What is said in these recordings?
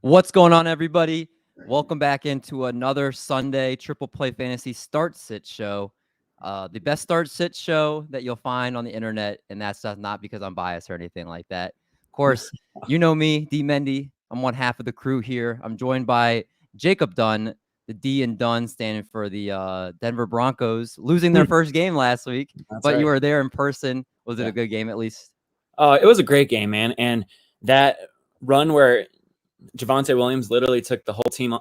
What's going on, everybody? Welcome back into another Sunday Triple Play Fantasy Start Sit show. The best start sit show that you'll find on the internet, and that's not because I'm biased or anything like that. Of course, you know me, D. Mendy. I'm one half of the crew here. I'm joined by Jacob Dunn, the D and Dunn standing for the Denver Broncos, losing their first game last week. But right. You were there in person. Was it a good game at least? It was a great game, man. And that run where Devonta Williams literally took the whole team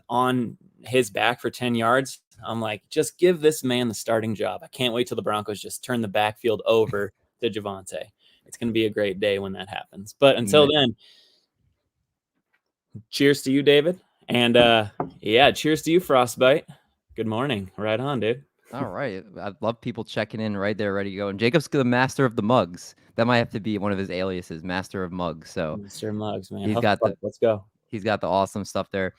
on his back for 10 yards. I'm like, just give this man the starting job. I can't wait till the Broncos just turn the backfield over to Devonta. It's going to be a great day when that happens. But until then, cheers to you, David. And cheers to you, Frostbite. Good morning. Right on, dude. All right. I love people checking in right there, ready to go. And Jacob's the master of the mugs. That might have to be one of his aliases, Master of Mugs. So Master of Mugs, man. Let's go. He's got the awesome stuff there.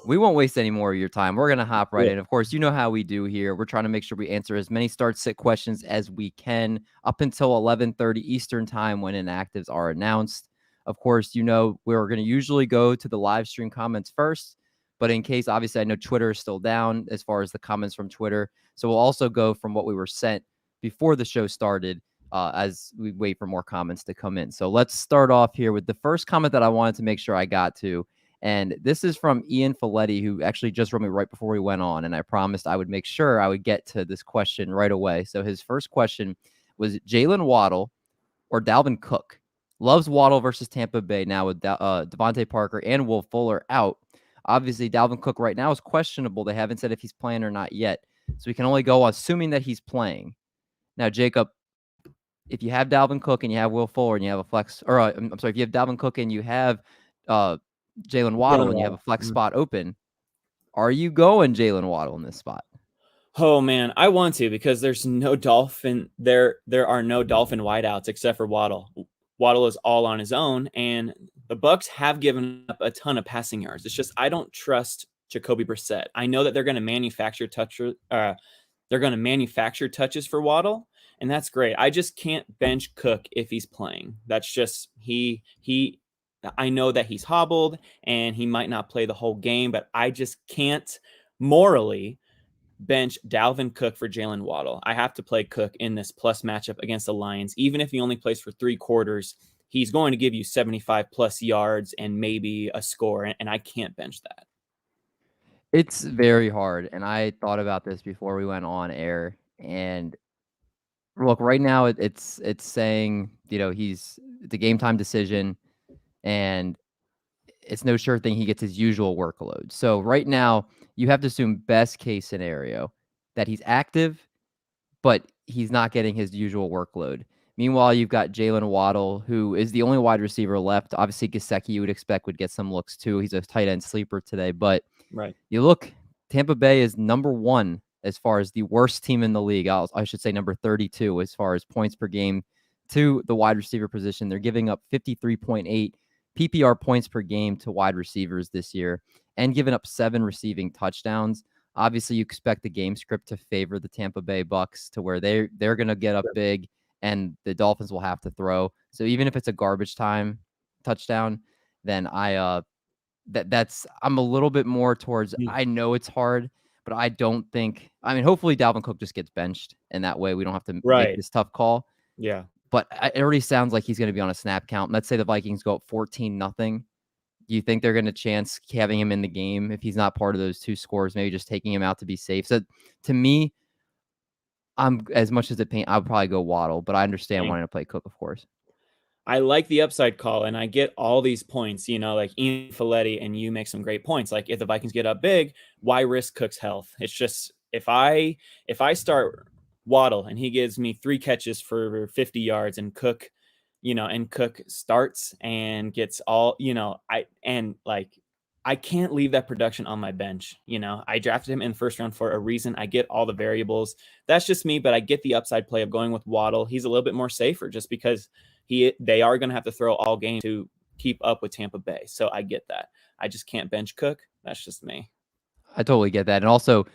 We won't waste any more of your time. We're going to hop right in. Of course, you know how we do here. We're trying to make sure we answer as many start-sit questions as we can up until 11:30 Eastern time when inactives are announced. Of course, you know we're going to usually go to the live stream comments first. But in case, obviously, I know Twitter is still down as far as the comments from Twitter. So we'll also go from what we were sent before the show started as we wait for more comments to come in. So let's start off here with the first comment that I wanted to make sure I got to. And this is from Ian Folletti, who actually just wrote me right before we went on. And I promised I would make sure I would get to this question right away. So his first question was Jalen Waddle or Dalvin Cook. Loves Waddle versus Tampa Bay now with Devontae Parker and Will Fuller out. Obviously, Dalvin Cook right now is questionable. They haven't said if he's playing or not yet. So we can only go assuming that he's playing. Now, Jacob, if you have Dalvin Cook and you have Will Fuller and you have a flex, or I'm sorry, if you have Dalvin Cook and you have Jalen Waddle and you have a flex spot open, are you going Jalen Waddle in this spot? Oh man, I want to because there's no Dolphin. There are no Dolphin wideouts except for Waddle. Waddle is all on his own, and the Bucs have given up a ton of passing yards. It's just I don't trust Jacoby Brissett. I know that they're going to manufacture touches for Waddle, and that's great. I just can't bench Cook if he's playing. That's just he. I know that he's hobbled and he might not play the whole game, but I just can't morally bench Dalvin Cook for Jalen Waddle. I have to play Cook in this plus matchup against the Lions. Even if he only plays for 3 quarters, he's going to give you 75 plus yards and maybe a score, and I can't bench that. It's very hard, and I thought about this before we went on air. And look, right now it's saying, you know, it's a game time decision, and it's no sure thing he gets his usual workload. So right now, you have to assume best case scenario that he's active, but he's not getting his usual workload. Meanwhile, you've got Jalen Waddle, who is the only wide receiver left. Obviously, Gesicki, you would expect, would get some looks too. He's a tight end sleeper today. But you look, Tampa Bay is number 1 as far as the worst team in the league. I should say number 32 as far as points per game to the wide receiver position. They're giving up 53.8 PPR points per game to wide receivers this year and giving up 7 receiving touchdowns. Obviously, you expect the game script to favor the Tampa Bay Bucs to where they're going to get up big and the Dolphins will have to throw. So even if it's a garbage time touchdown, then I'm a little bit more towards, I know it's hard, but I don't think, hopefully Dalvin Cook just gets benched and that way we don't have to make this tough call. Yeah. But it already sounds like he's going to be on a snap count. Let's say the Vikings go up 14-0. Do you think they're going to chance having him in the game if he's not part of those 2 scores, maybe just taking him out to be safe? So to me, I'm as much as it pain, I would probably go Waddle, but I understand wanting to play Cook, of course. I like the upside call, and I get all these points, you know, like Ian Folletti, and you make some great points. Like if the Vikings get up big, why risk Cook's health? It's just if I start Waddle and he gives me 3 catches for 50 yards and Cook starts and gets all, I can't leave that production on my bench. You know, I drafted him in the first round for a reason. I get all the variables. That's just me, but I get the upside play of going with Waddle. He's a little bit more safer just because they are going to have to throw all game to keep up with Tampa Bay. So I get that. I just can't bench Cook. That's just me. I totally get that. And also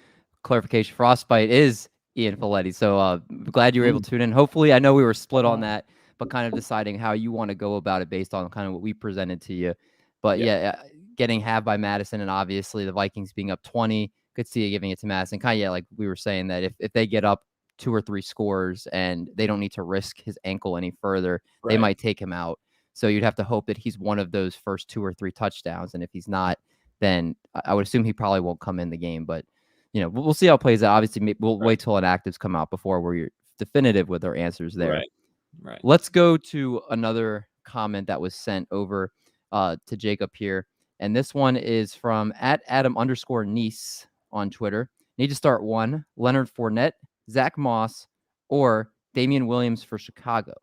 clarification, Frostbite is Ian Folletti. So glad you were able to tune in. Hopefully, I know we were split on that, but kind of deciding how you want to go about it based on kind of what we presented to you. But yeah getting halved by Madison, and obviously the Vikings being up 20, could see it giving it to Madison. Kind of, yeah, like we were saying, that if they get up 2 or 3 scores and they don't need to risk his ankle any further, they Right. might take him out. So you'd have to hope that he's one of those first 2 or 3 touchdowns, and if he's not, then I would assume he probably won't come in the game. But we'll see how it plays out. Obviously, we'll wait till inactives come out before we're definitive with our answers there. Right. Let's go to another comment that was sent over to Jacob here. And this one is from @Adam_Nice on Twitter. Need to start one: Leonard Fournette, Zach Moss, or Damian Williams for Chicago.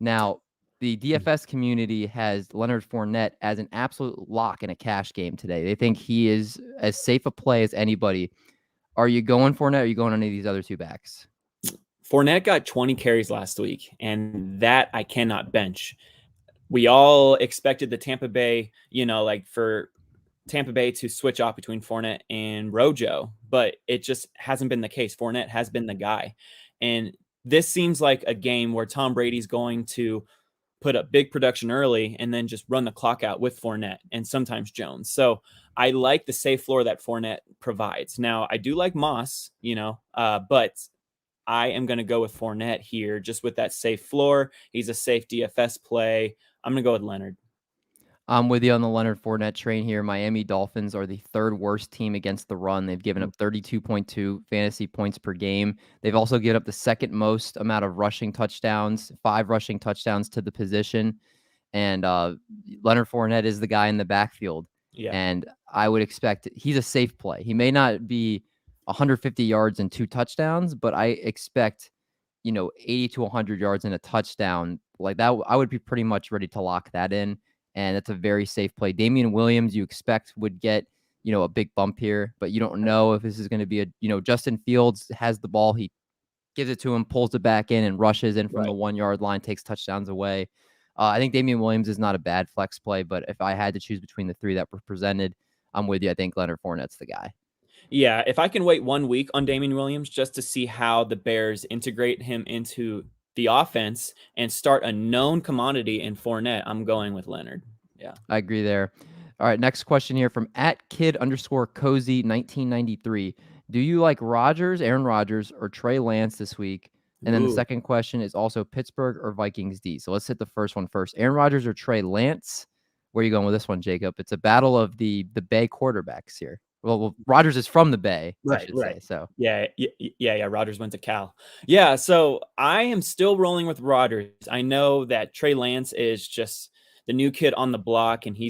Now, the DFS community has Leonard Fournette as an absolute lock in a cash game today. They think he is as safe a play as anybody. Are you going Fournette, or are you going on any of these other 2 backs? Fournette got 20 carries last week, and that I cannot bench. We all expected the Tampa Bay, for Tampa Bay to switch off between Fournette and Rojo, but it just hasn't been the case. Fournette has been the guy. And this seems like a game where Tom Brady's going to put up big production early and then just run the clock out with Fournette and sometimes Jones. So I like the safe floor that Fournette provides. Now, I do like Moss, but I am going to go with Fournette here, just with that safe floor. He's a safe DFS play. I'm going to go with Leonard. I'm with you on the Leonard Fournette train here. Miami Dolphins are the 3rd worst team against the run. They've given up 32.2 fantasy points per game. They've also given up the 2nd most amount of rushing touchdowns, 5 rushing touchdowns to the position. And Leonard Fournette is the guy in the backfield. Yeah. And I would expect he's a safe play. He may not be 150 yards and 2 touchdowns, but I expect 80 to 100 yards and a touchdown like that. I would be pretty much ready to lock that in. And it's a very safe play. Damian Williams, you expect would get, a big bump here, but you don't know if this is going to be Justin Fields has the ball. He gives it to him, pulls it back in and rushes in from the 1-yard line, takes touchdowns away. I think Damian Williams is not a bad flex play, but if I had to choose between the 3 that were presented, I'm with you. I think Leonard Fournette's the guy. Yeah. If I can wait 1 week on Damian Williams just to see how the Bears integrate him into the offense and start a known commodity in Fournette, I'm going with Leonard. Yeah, I agree there. All right, next question here from @kid_cozy1993. Do you like Aaron Rodgers, or Trey Lance this week? And then the second question is also Pittsburgh or Vikings D. So let's hit the first one first. Aaron Rodgers or Trey Lance? Where are you going with this one, Jacob? It's a battle of the Bay quarterbacks here. Well, Rodgers is from the Bay, I should say. So yeah. Rodgers went to Cal. Yeah, so I am still rolling with Rodgers. I know that Trey Lance is just the new kid on the block, and he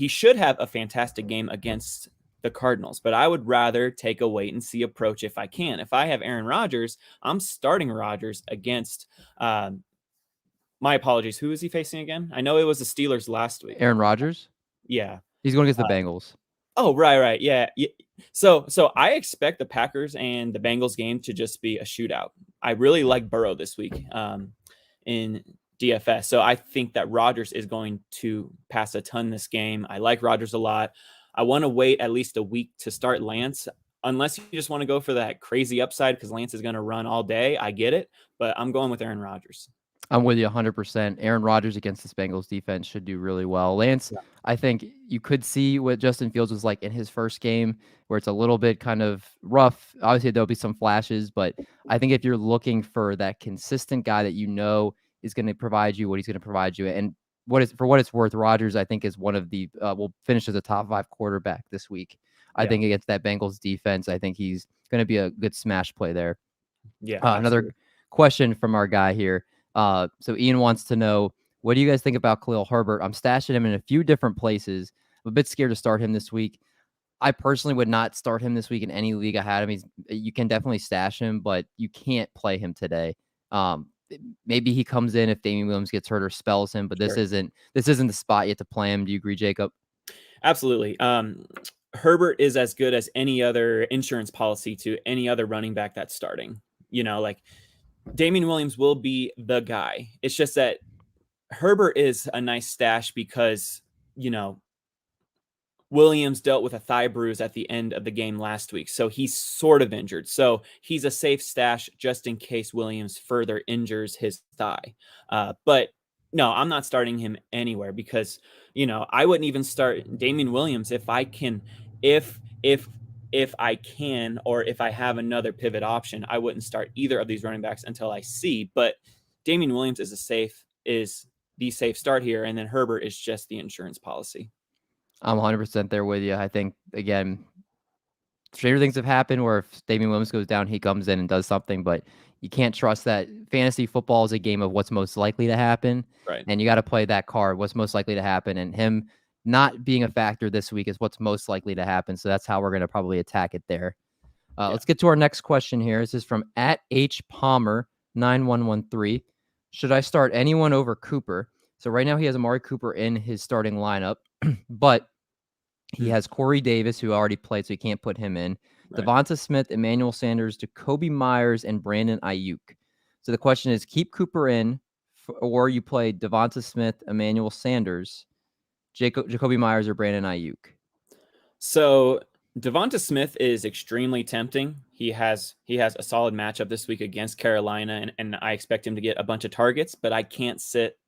should have a fantastic game against the Cardinals, but I would rather take a wait and see approach if I can. If I have Aaron Rodgers, I'm starting Rodgers against my apologies. Who is he facing again? I know it was the Steelers last week. Aaron Rodgers? Yeah. He's going against the Bengals. Oh, right. Yeah. So I expect the Packers and the Bengals game to just be a shootout. I really like Burrow this week in DFS. So I think that Rodgers is going to pass a ton this game. I like Rodgers a lot. I want to wait at least a week to start Lance, unless you just want to go for that crazy upside because Lance is going to run all day. I get it, but I'm going with Aaron Rodgers. I'm with you 100%. Aaron Rodgers against this Bengals defense should do really well. Lance, I think you could see what Justin Fields was like in his first game, where it's a little bit kind of rough. Obviously, there'll be some flashes, but I think if you're looking for that consistent guy that is going to provide you what he's going to provide you, and for what it's worth, Rodgers, I think, is one of the will finish as a top 5 quarterback this week. I think against that Bengals defense, I think he's going to be a good smash play there. Yeah. Another question from our guy here. So Ian wants to know, what do you guys think about Khalil Herbert? I'm stashing him in a few different places. I'm a bit scared to start him this week. I personally would not start him this week in any league I had him. You can definitely stash him, but you can't play him today. Maybe he comes in if Damian Williams gets hurt or spells him, but this isn't the spot yet to play him. Do you agree, Jacob? Absolutely. Herbert is as good as any other insurance policy to any other running back that's starting. Damian Williams will be the guy. It's just that Herbert is a nice stash because, Williams dealt with a thigh bruise at the end of the game last week. So he's sort of injured. So he's a safe stash just in case Williams further injures his thigh. But No, I'm not starting him anywhere because, I wouldn't even start Damian Williams if I can, if I can, or if I have another pivot option. I wouldn't start either of these running backs until I see. But Damian Williams is the safe start here, and then Herbert is just the insurance policy. I'm 100% there with you. I think, again, stranger things have happened where if Damian Williams goes down, he comes in and does something, but you can't trust that. Fantasy football is a game of what's most likely to happen, Right. and you got to play that card, what's most likely to happen, and him not being a factor this week is what's most likely to happen, so that's how we're going to probably attack it there. Let's get to our next question here. This is from @HPalmer9113. Should I start anyone over Cooper? So right now he has Amari Cooper in his starting lineup, but he has Corey Davis, who already played, so he can't put him in. Right. Devonta Smith, Emmanuel Sanders, Jacoby Myers, and Brandon Ayuk. So the question is, keep Cooper in, or you play Devonta Smith, Emmanuel Sanders, Jacoby Myers, or Brandon Ayuk. So Devonta Smith is extremely tempting. He has a solid matchup this week against Carolina, and I expect him to get a bunch of targets, but I can't sit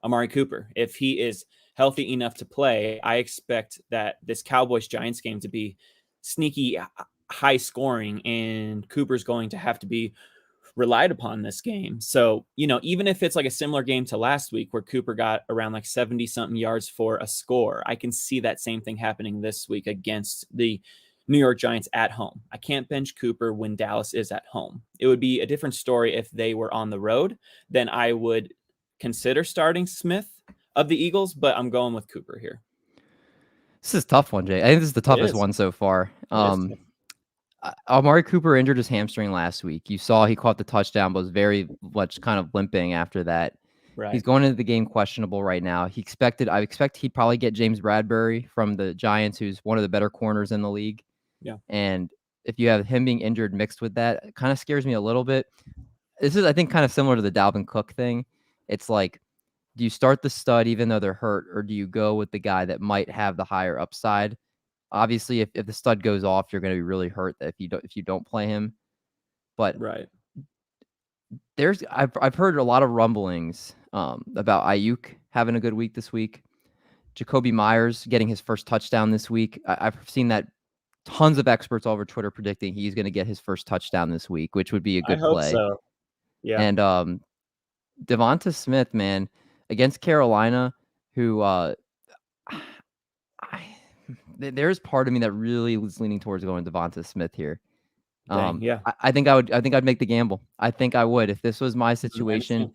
Amari Cooper. If he is healthy enough to play, I expect that this Cowboys-Giants game to be sneaky high scoring, and Cooper's going to have to be relied upon this game. So, even if it's like a similar game to last week where Cooper got around like 70 something yards for a score, I can see that same thing happening this week against the New York Giants at home. I can't bench Cooper when Dallas is at home. It would be a different story if they were on the road. Then I would consider starting Smith of the Eagles, but I'm going with Cooper here. This is a tough one, Jay. I think this is the toughest one so far. Amari Cooper injured his hamstring last week. You saw he caught the touchdown, but was very much kind of limping after that. Right. He's going into the game questionable right now. I expect he'd probably get James Bradbury from the Giants, who's one of the better corners in the league. Yeah. And if you have him being injured mixed with that, it kind of scares me a little bit. This is, I think, kind of similar to the Dalvin Cook thing. It's like, do you start the stud even though they're hurt, or do you go with the guy that might have the higher upside? Obviously, if the stud goes off, you're going to be really hurt if you don't play him. But right, I've heard a lot of rumblings about Ayuk having a good week this week. Jacoby Myers getting his first touchdown this week. I've seen that tons of experts all over Twitter predicting he's going to get his first touchdown this week, which would be a good play. I hope so. Yeah. And Devonta Smith, man, against Carolina, who there's part of me that really was leaning towards going Devonta Smith here. Yeah. I think I'd make the gamble. I think I would if this was my situation.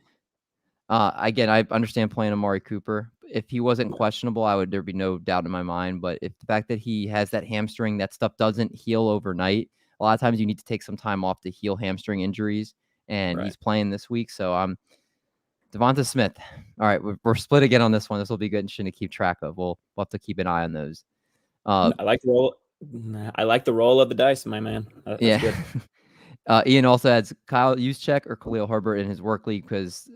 Again, I understand playing Amari Cooper. If he wasn't questionable, there'd be no doubt in my mind. But if the fact that he has that hamstring, that stuff doesn't heal overnight. A lot of times you need to take some time off to heal hamstring injuries, and he's playing this week. So Devonta Smith. All right, we're split again on this one. This will be good and interesting to keep track of. We'll have to keep an eye on those. I like the roll of the dice, my man. That's good. Ian also adds Kyle Juszczyk or Khalil Herbert in his work league because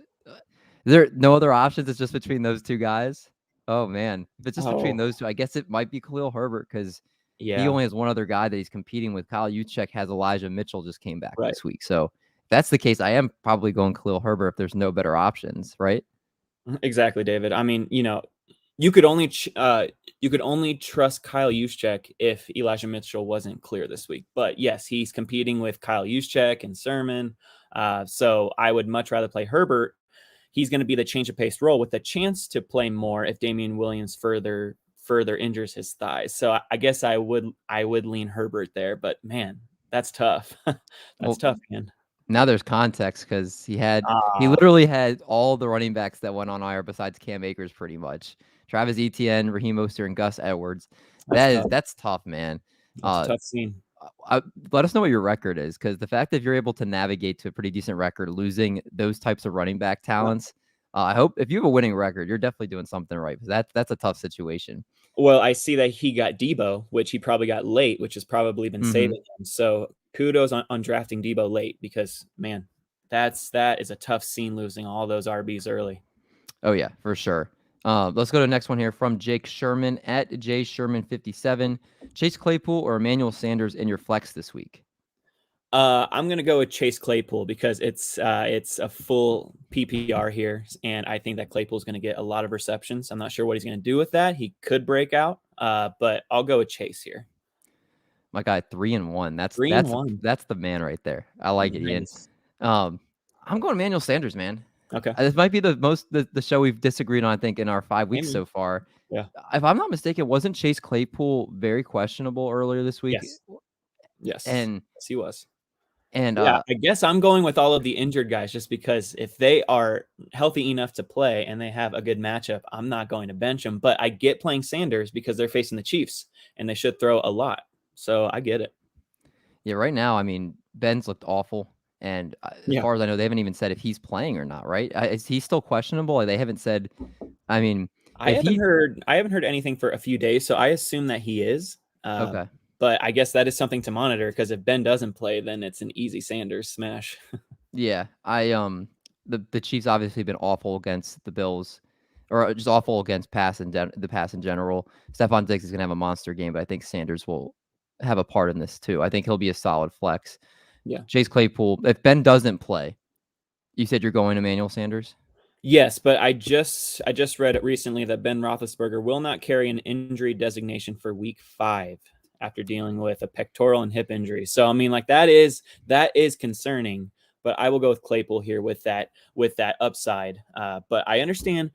there are no other options. It's just between those two guys. Oh man, if it's just between those two, I guess it might be Khalil Herbert because he only has one other guy that he's competing with. Kyle Juszczyk has Elijah Mitchell just came back this week. So if that's the case, I am probably going Khalil Herbert if there's no better options, right? Exactly, David. I mean, you could only trust Kyle Juszczyk if Elijah Mitchell wasn't clear this week. But yes, he's competing with Kyle Juszczyk and Sermon. So I would much rather play Herbert. He's going to be the change of pace role with a chance to play more if Damian Williams further injures his thighs. So I guess I would lean Herbert there. But man, that's tough. Tough, man. Now there's context because he literally had all the running backs that went on IR besides Cam Akers pretty much. Travis Etienne, Raheem Mostert, and Gus Edwards. That's tough, man. That's a tough scene. Let us know what your record is, because the fact that you're able to navigate to a pretty decent record, losing those types of running back talents, I hope if you have a winning record, you're definitely doing something right. Because that's a tough situation. Well, I see that he got Debo, which he probably got late, which has probably been saving him. So kudos on drafting Debo late, because man, that is a tough scene, losing all those RBs early. Oh yeah, for sure. Let's go to the next one here from Jake Sherman at JSherman57. Chase Claypool or Emmanuel Sanders in your flex this week? I'm gonna go with Chase Claypool because it's a full PPR here, and I think that Claypool's gonna get a lot of receptions. I'm not sure what he's gonna do with that. He could break out, but I'll go with Chase here. My guy, 3-1. 3-1. That's the man right there. I like it, Ian. Nice. I'm going Emmanuel Sanders, man. Okay. This might be the show we've disagreed on, I think, in our 5 weeks Maybe. so far. Yeah. If I'm not mistaken, wasn't Chase Claypool very questionable earlier this week? Yes. And yes, he was. And Yeah, I guess I'm going with all of the injured guys just because if they are healthy enough to play and they have a good matchup, I'm not going to bench them. But I get playing Sanders because they're facing the Chiefs and they should throw a lot. So I get it. yeah, right now, I mean, Ben's looked awful. And as far as I know, they haven't even said if he's playing or not, right? Is he still questionable? Like, they haven't said. I mean, I haven't heard anything for a few days, so I assume that he is. Okay. But I guess that is something to monitor because if Ben doesn't play, then it's an easy Sanders smash. Yeah, the Chiefs obviously been awful against the Bills, or just awful against the pass in general. Stephon Diggs is gonna have a monster game, but I think Sanders will have a part in this too. I think he'll be a solid flex. Yeah. Chase Claypool. If Ben doesn't play, you said you're going Emmanuel Sanders? Yes, but I just read it recently that Ben Roethlisberger will not carry an injury designation for Week 5 after dealing with a pectoral and hip injury. So I mean, like that is concerning. But I will go with Claypool here with that upside. But I understand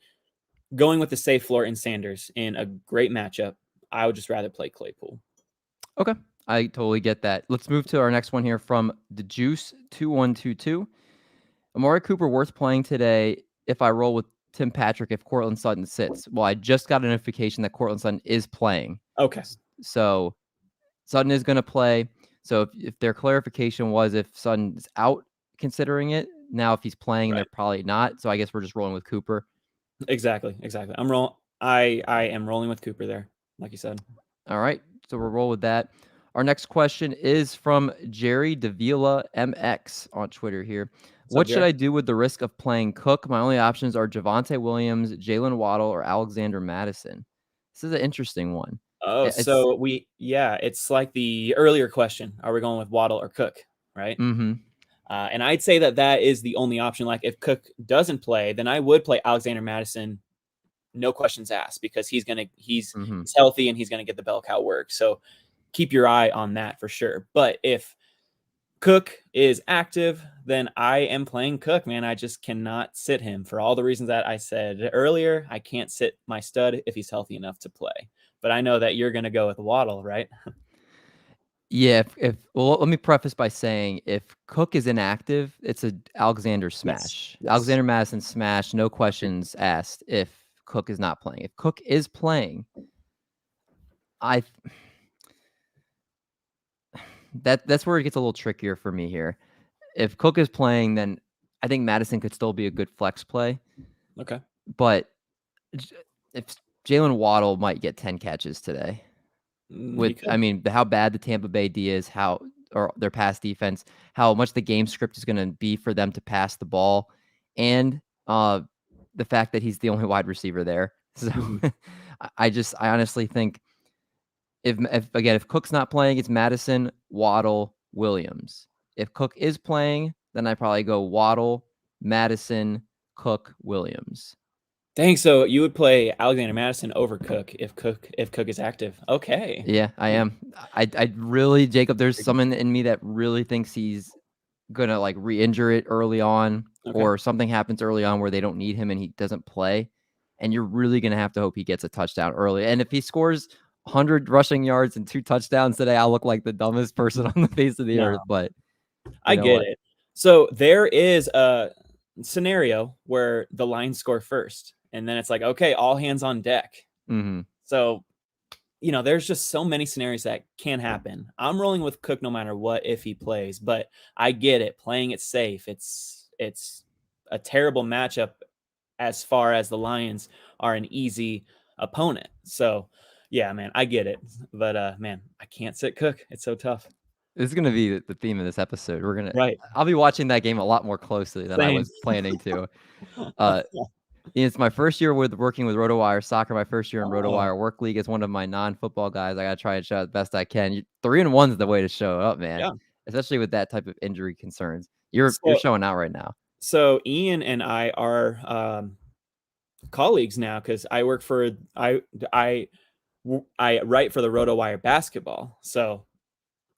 going with the safe floor in Sanders in a great matchup. I would just rather play Claypool. Okay, I totally get that. Let's move to our next one here from the Juice 2122. Amari Cooper worth playing today if I roll with Tim Patrick if Courtland Sutton sits. Well, I just got a notification that Courtland Sutton is playing. Okay. So Sutton is going to play. So if their clarification was if Sutton's out considering it, now if he's playing, they're probably not. So I guess we're just rolling with Cooper. Exactly. I am rolling with Cooper there, like you said. All right. So we'll roll with that. Our next question is from Jerry Davila MX on Twitter here. What should I do with the risk of playing Cook? My only options are Devonta Williams, Jalen Waddle, or Alexander Madison. This is an interesting one. Oh, it's like the earlier question. Are we going with Waddle or Cook, right? Mm-hmm. And I'd say that is the only option. Like if Cook doesn't play, then I would play Alexander Madison, no questions asked, because he's healthy and he's gonna get the bell cow work. So keep your eye on that for sure. But if Cook is active, then I am playing Cook, man. I just cannot sit him for all the reasons that I said earlier. I can't sit my stud if he's healthy enough to play. But I know that you're going to go with Waddle, right? Yeah. Well, let me preface by saying if Cook is inactive, it's a Alexander smash. Yes. Alexander Madison smash, no questions asked if Cook is not playing. If Cook is playing, that's where it gets a little trickier for me here. If Cook is playing, then I think Madison could still be a good flex play. Okay. But if Jalen Waddle might get 10 catches today. I mean, how bad the Tampa Bay D is, or their pass defense, how much the game script is going to be for them to pass the ball, and the fact that he's the only wide receiver there. So I honestly think if Cook's not playing, it's Madison, Waddle, Williams. If Cook is playing, then I probably go Waddle, Madison, Cook, Williams. Dang, so you would play Alexander Madison over Cook if Cook is active. Okay. Yeah, I am. I really, Jacob, there's someone in me that really thinks he's gonna like re-injure it early on, or something happens early on where they don't need him and he doesn't play. And you're really gonna have to hope he gets a touchdown early. And if he scores 100 rushing yards and 2 touchdowns today, I'll look like the dumbest person on the face of the earth. But I get it. So there is a scenario where the Lions score first. And then it's like, okay, all hands on deck. Mm-hmm. So, there's just so many scenarios that can happen. I'm rolling with Cook no matter what if he plays, but I get it. Playing it safe. It's a terrible matchup as far as the Lions are an easy opponent. So, yeah, man, I get it. But, man, I can't sit Cook. It's so tough. This is going to be the theme of this episode. I'll be watching that game a lot more closely than I was planning to. It's my first year working with RotoWire Soccer, my first year in RotoWire Work League as one of my non-football guys. I got to try and show out the best I can. 3-1 is the way to show up, man. Yeah. especially with that type of injury concerns. You're So, showing out right now. so Ian and I are colleagues now because I work for I write for the RotoWire basketball. So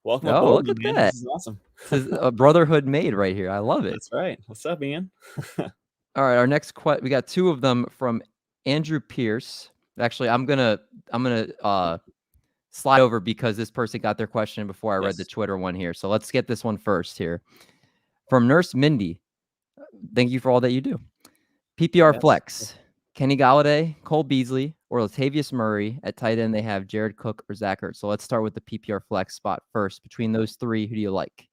welcome Oh, aboard, look my at man. that. This is awesome. This is a brotherhood made right here. I love it. That's right. What's up, Ian? All right, our next we got two of them from Andrew Pierce. Actually, I'm gonna slide over because this person got their question before I read the Twitter one here. So let's get this one first here. From Nurse Mindy. Thank you for all that you do. PPR flex. Kenny Golladay, Cole Beasley, or Latavius Murray. At tight end, they have Jared Cook or Zach Ertz. So let's start with the PPR flex spot first. Between those three, who do you like?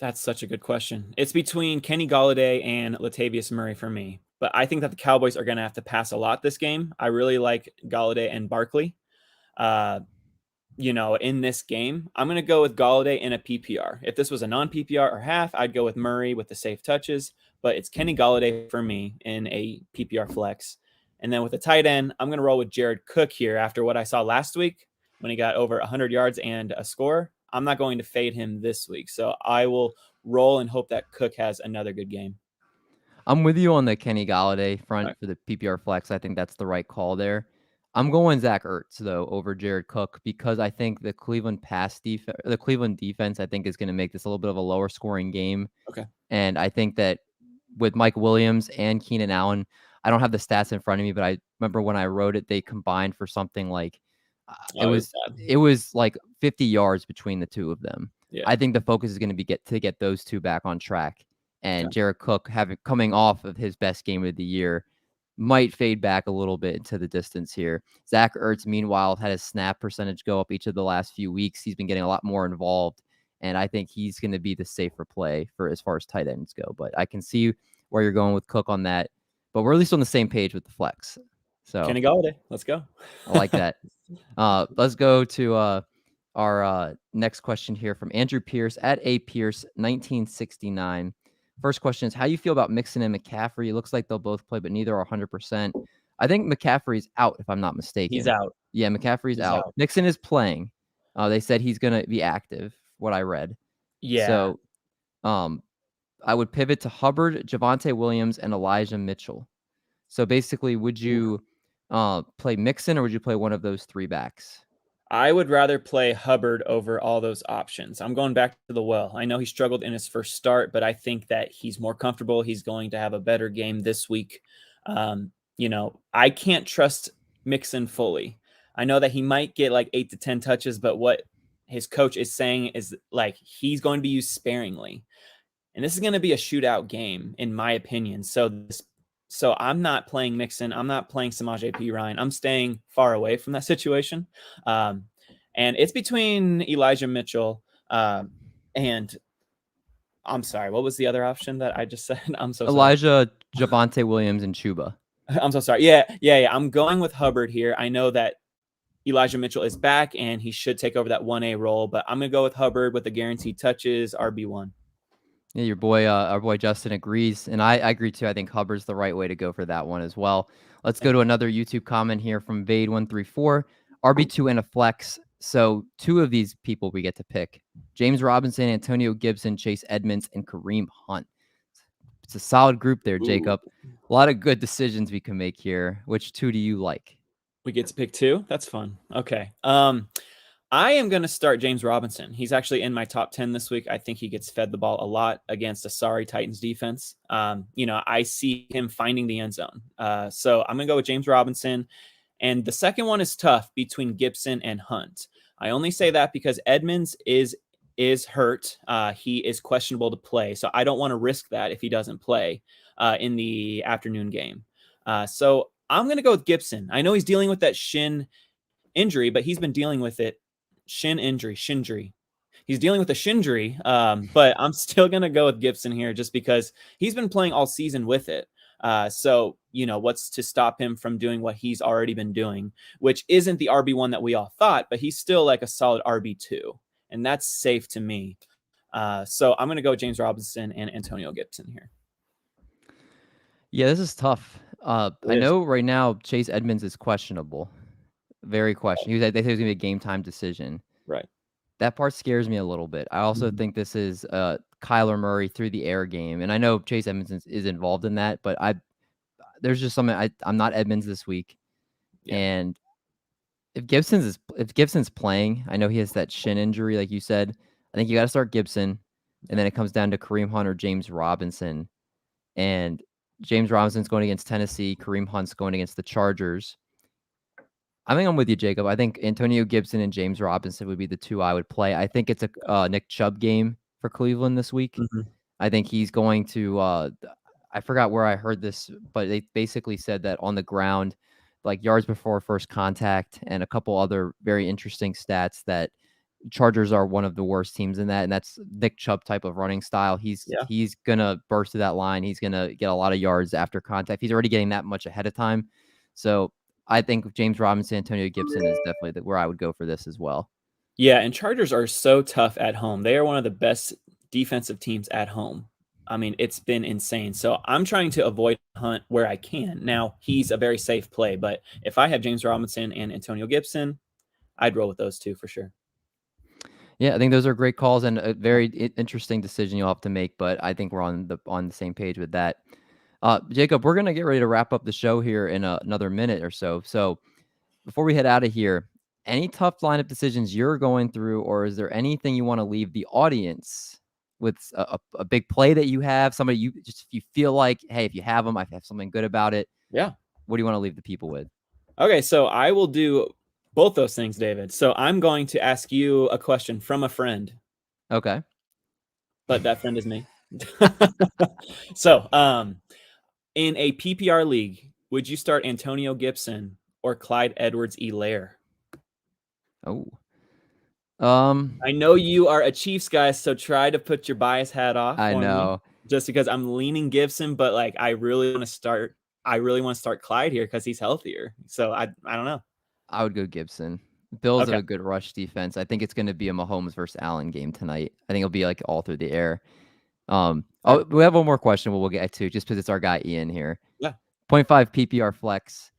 That's such a good question. It's between Kenny Golladay and Latavius Murray for me. But I think that the Cowboys are going to have to pass a lot this game. I really like Golladay and Barkley. In this game, I'm going to go with Golladay in a PPR. If this was a non-PPR or half, I'd go with Murray with the safe touches. But it's Kenny Golladay for me in a PPR flex. And then with the tight end, I'm going to roll with Jared Cook here after what I saw last week when he got over 100 yards and a score. I'm not going to fade him this week. So I will roll and hope that Cook has another good game. I'm with you on the Kenny Golladay front for the PPR flex. I think that's the right call there. I'm going Zach Ertz, though, over Jared Cook because I think the Cleveland defense, I think, is going to make this a little bit of a lower scoring game. Okay. And I think that with Mike Williams and Keenan Allen, I don't have the stats in front of me, but I remember when I wrote it, they combined for something like it was like 50 yards between the two of them. Yeah. I think the focus is going to be to get those two back on track. And Jared Cook coming off of his best game of the year might fade back a little bit into the distance here. Zach Ertz, meanwhile, had his snap percentage go up each of the last few weeks. He's been getting a lot more involved, and I think he's going to be the safer play for as far as tight ends go. But I can see where you're going with Cook on that. But we're at least on the same page with the flex. So Kenny Golladay, let's go. I like that. Let's go to our next question here from Andrew Pierce at A Pierce 1969. First question is, how you feel about Mixon and McCaffrey? It looks like they'll both play, but neither are 100%. I think McCaffrey's out, if I'm not mistaken. He's out. Yeah, McCaffrey's out. Mixon is playing. They said he's going to be active, what I read. Yeah. So I would pivot to Hubbard, Javonte Williams, and Elijah Mitchell. So basically, would you play Mixon or would you play one of those three backs? I would rather play Hubbard over all those options. I'm going back to the well. I know he struggled in his first start, but I think that he's more comfortable. He's going to have a better game this week. I can't trust Mixon fully. I know that he might get like 8 to 10 touches, but what his coach is saying is like he's going to be used sparingly. And this is going to be a shootout game, in my opinion. So I'm not playing Mixon. I'm not playing Samaje Perine. I'm staying far away from that situation. And it's between Elijah Mitchell and I'm sorry, what was the other option that I just said? I'm so Elijah, sorry. Javonte Williams, and Chuba. I'm so sorry. Yeah. I'm going with Hubbard here. I know that Elijah Mitchell is back and he should take over that 1A role, but I'm going to go with Hubbard with the guaranteed touches, RB1. Yeah, our boy Justin agrees, and I agree too. I think Hubbard's the right way to go for that one as well. Let's go to another YouTube comment here from Vade134. RB2 and a flex. So 2 of these people we get to pick. James Robinson, Antonio Gibson, Chase Edmonds, and Kareem Hunt. It's a solid group there, Jacob. A lot of good decisions we can make here. Which 2 do you like? We get to pick 2? That's fun. Okay. I am going to start James Robinson. He's actually in my top 10 this week. I think he gets fed the ball a lot against a sorry Titans defense. I see him finding the end zone. So I'm going to go with James Robinson. And the second one is tough between Gibson and Hunt. I only say that because Edmonds is hurt. He is questionable to play. So I don't want to risk that if he doesn't play in the afternoon game. So I'm going to go with Gibson. I know he's dealing with that shin injury, but he's been dealing with it. Shinjury. He's dealing with a shinjury, but I'm still going to go with Gibson here just because he's been playing all season with it. So, what's to stop him from doing what he's already been doing, which isn't the RB1 that we all thought, but he's still like a solid RB2, and that's safe to me. So I'm going to go James Robinson and Antonio Gibson here. Yeah, this is tough. I know right now Chase Edmonds is questionable. Very questionable. They said it was going to be a game time decision. Right. That part scares me a little bit. I also think this is Kyler Murray through the air game, and I know Chase Edmonds is involved in that, but there's just something I'm not Edmonds this week, Yeah. and if Gibson's playing, I know he has that shin injury, like you said. I think you got to start Gibson, and then it comes down to Kareem Hunt or James Robinson, and James Robinson's going against Tennessee. Kareem Hunt's going against the Chargers. I think I'm with you, Jacob. I think Antonio Gibson and James Robinson would be the two I would play. I think it's a Nick Chubb game for Cleveland this week. I think he's going to I forgot where I heard this, but they basically said that on the ground, like yards before first contact and a couple other very interesting stats, that Chargers are one of the worst teams in that, and that's Nick Chubb type of running style. He's gonna burst to that line. He's gonna get a lot of yards after contact. He's already getting that much ahead of time. So I think James Robinson, Antonio Gibson is definitely where I would go for this as well. Yeah, and Chargers are so tough at home. They are one of the best defensive teams at home. I mean, it's been insane. So I'm trying to avoid Hunt where I can. Now, he's a very safe play, but if I have James Robinson and Antonio Gibson, I'd roll with those two for sure. Yeah, I think those are great calls and a very interesting decision you'll have to make, but I think we're on the same page with that. Jacob, we're going to get ready to wrap up the show here in another minute or so. So before we head out of here, any tough lineup decisions you're going through, or is there anything you want to leave the audience with, a big play that you have, somebody if you feel like, hey, if you have them, I have something good about it. Yeah. What do you want to leave the people with? Okay, so I will do both those things, David. So I'm going to ask you a question from a friend. Okay. But that friend is me. So, in a PPR league, would you start Antonio Gibson or Clyde Edwards-Helaire? Oh. I know you are a Chiefs guy, so try to put your bias hat off. I know. Just because I'm leaning Gibson, but like I really want to start Clyde here because he's healthier. So I don't know. I would go Gibson. Bills have a good rush defense. I think it's going to be a Mahomes versus Allen game tonight. I think it'll be like all through the air. We have one more question we'll get to just because it's our guy Ian here. Yeah. 0.5 PPR flex.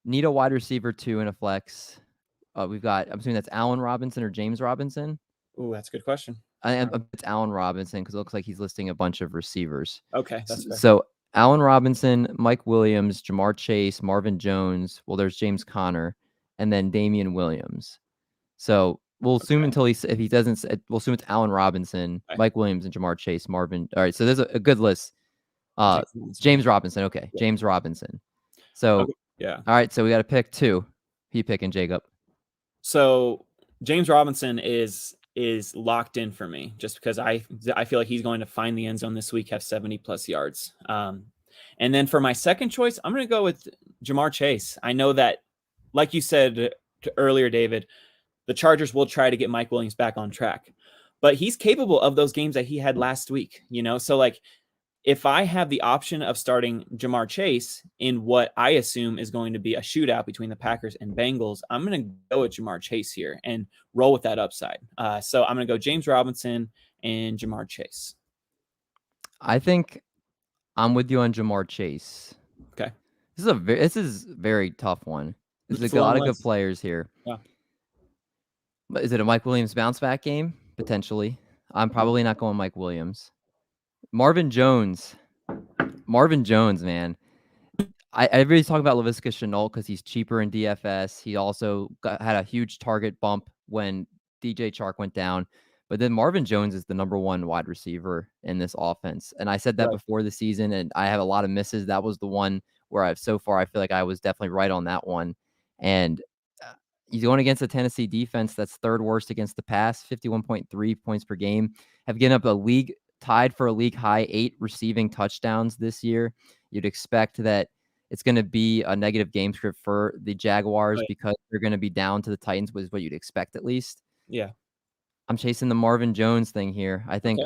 Need a wide receiver 2 in a flex. We've got, I'm assuming that's Allen Robinson or James Robinson. Oh, that's a good question. It's Allen Robinson because it looks like he's listing a bunch of receivers. Okay, that's fair. So Allen Robinson, Mike Williams, Jamar Chase, Marvin Jones. Well, there's James Conner, and then Damian Williams. So we'll assume if he doesn't, we'll assume it's Allen Robinson, Mike Williams, and Jamar Chase, Marvin. All right, so there's a good list. James Robinson. Okay, yeah. James Robinson. So yeah. All right, so we got to pick 2. Who you picking, Jacob? So James Robinson is locked in for me just because I feel like he's going to find the end zone this week, have 70+ yards. And then for my second choice, I'm going to go with Jamar Chase. I know that, like you said earlier, David, the Chargers will try to get Mike Williams back on track, but he's capable of those games that he had last week, So like, if I have the option of starting Jamar Chase in what I assume is going to be a shootout between the Packers and Bengals, I'm going to go with Jamar Chase here and roll with that upside. So I'm going to go James Robinson and Jamar Chase. I think I'm with you on Jamar Chase. Okay. This is a very tough one. There's a lot of good players here. Yeah. But is it a Mike Williams bounce back game? Potentially. I'm probably not going Mike Williams. Marvin Jones, man. Everybody's talking about Laviska Shenault because he's cheaper in DFS. He also had a huge target bump when DJ Chark went down. But then Marvin Jones is the number 1 wide receiver in this offense. And I said that before the season, and I have a lot of misses. That was the one where I feel like I was definitely right on that one. And he's going against the Tennessee defense that's 3rd worst against the pass, 51.3 points per game. Have given up tied for a league high 8 receiving touchdowns this year. You'd expect that it's going to be a negative game script for the Jaguars because they're going to be down to the Titans, was what you'd expect at least. Yeah. I'm chasing the Marvin Jones thing here. I think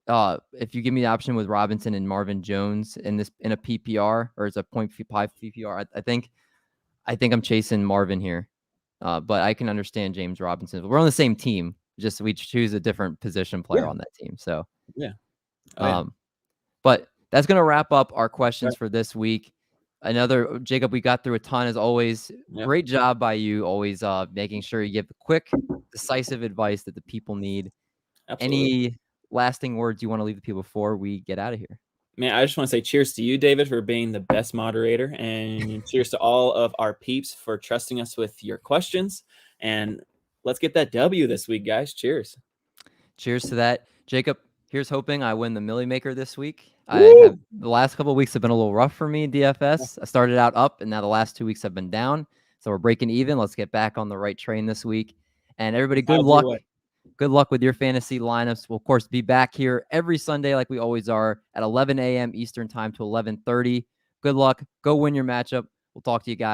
if you give me the option with Robinson and Marvin Jones in a PPR or it's a 0.5 PPR, I think I'm chasing Marvin here. But I can understand James Robinson. We're on the same team. Just we choose a different position player on that team. So yeah. But that's going to wrap up our questions for this week. Jacob, we got through a ton as always. Great job by you, always making sure you give quick, decisive advice that the people need. Absolutely. Any lasting words you want to leave the people before we get out of here? Man, I just want to say cheers to you, David, for being the best moderator, and cheers to all of our peeps for trusting us with your questions. And let's get that W this week, guys. Cheers. Cheers to that. Jacob, here's hoping I win the Millie Maker this week. Woo! The last couple of weeks have been a little rough for me in DFS. I started out up, and now the last 2 weeks have been down. So we're breaking even. Let's get back on the right train this week. And everybody, good luck. Good luck with your fantasy lineups. We'll, of course, be back here every Sunday like we always are at 11 a.m. Eastern time to 11:30. Good luck. Go win your matchup. We'll talk to you guys.